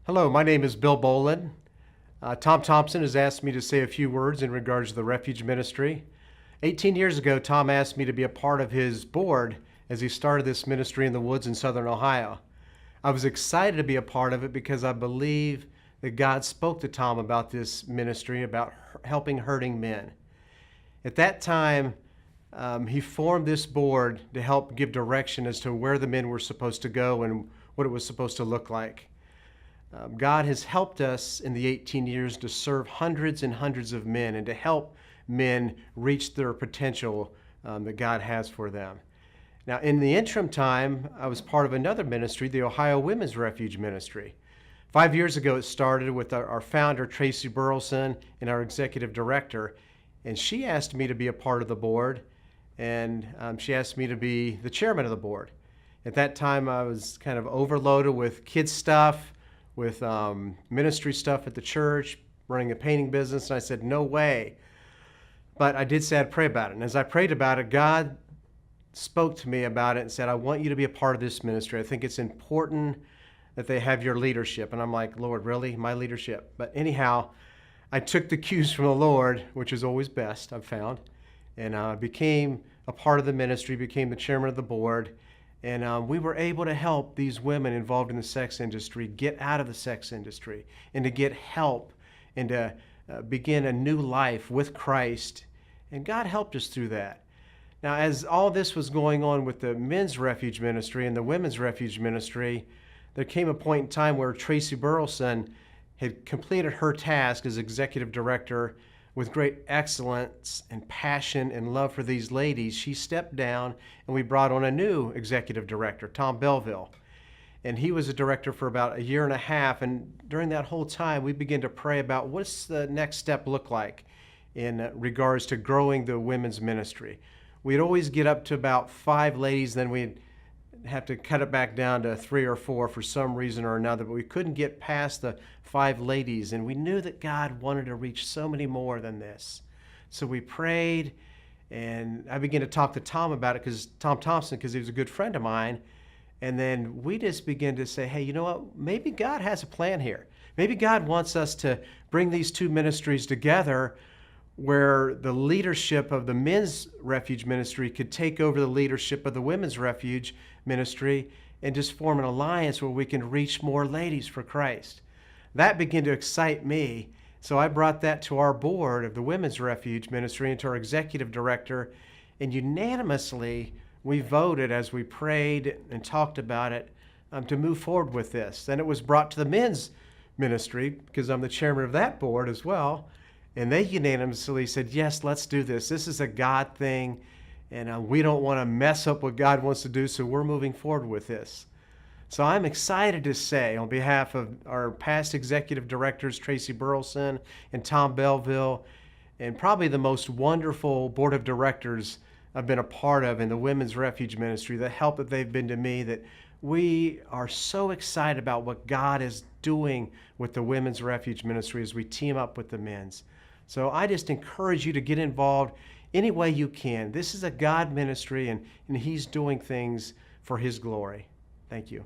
Hello, my name is Bill Bolin. Tom Thompson has asked me to say a few words in regards to the Refuge ministry. 18 years ago, Tom asked me to be a part of his board as he started this ministry in the woods in southern Ohio. I was excited to be a part of it because I believe that God spoke to Tom about this ministry, about helping hurting men. At that time, he formed this board to help give direction as to where the men were supposed to go and what it was supposed to look like. God has helped us in the 18 years to serve hundreds and hundreds of men and to help men reach their potential that God has for them. Now, in the interim time, I was part of another ministry, the Ohio Women's Refuge Ministry. 5 years ago, it started with our founder, Tracy Burleson, and our executive director, and she asked me to be a part of the board, and she asked me to be the chairman of the board. At that time, I was kind of overloaded with kids stuff, with ministry stuff at the church, running a painting business, and I said, no way. But I did say I'd pray about it. And as I prayed about it, God spoke to me about it and said, I want you to be a part of this ministry. I think it's important that they have your leadership. And I'm like, Lord, really? My leadership? But anyhow, I took the cues from the Lord, which is always best, I've found, and became a part of the ministry, became the chairman of the board. And we were able to help these women involved in the sex industry get out of the sex industry and to get help and to begin a new life with Christ. And God helped us through that. Now, as all this was going on with the men's refuge ministry and the women's refuge ministry, there came a point in time where Tracy Burleson had completed her task as executive director with great excellence and passion and love for these ladies. She stepped down and we brought on a new executive director, Tom Belville. And he was a director for about a year and a half. And during that whole time, we began to pray about what's the next step look like in regards to growing the women's ministry. We'd always get up to about 5 ladies, then we'd have to cut it back down to 3 or 4 for some reason or another, but we couldn't get past the 5 ladies, and we knew that God wanted to reach so many more than this. So we prayed, and I began to talk to Tom about it, Tom Thompson, because he was a good friend of mine, and then we just began to say, hey, you know what, maybe God has a plan here. Maybe God wants us to bring these two ministries together where the leadership of the men's refuge ministry could take over the leadership of the women's refuge ministry and just form an alliance where we can reach more ladies for Christ. That began to excite me, so I brought that to our board of the women's refuge ministry and to our executive director, and unanimously we voted as we prayed and talked about it to move forward with this. Then it was brought to the men's ministry because I'm the chairman of that board as well. And they unanimously said, yes, let's do this. This is a God thing, and we don't want to mess up what God wants to do, so we're moving forward with this. So I'm excited to say, on behalf of our past executive directors, Tracy Burleson and Tom Belville, and probably the most wonderful board of directors I've been a part of in the women's refuge ministry, the help that they've been to me, that we are so excited about what God is doing with the women's refuge ministry as we team up with the men's. So I just encourage you to get involved any way you can. This is a God ministry, and He's doing things for His glory. Thank you.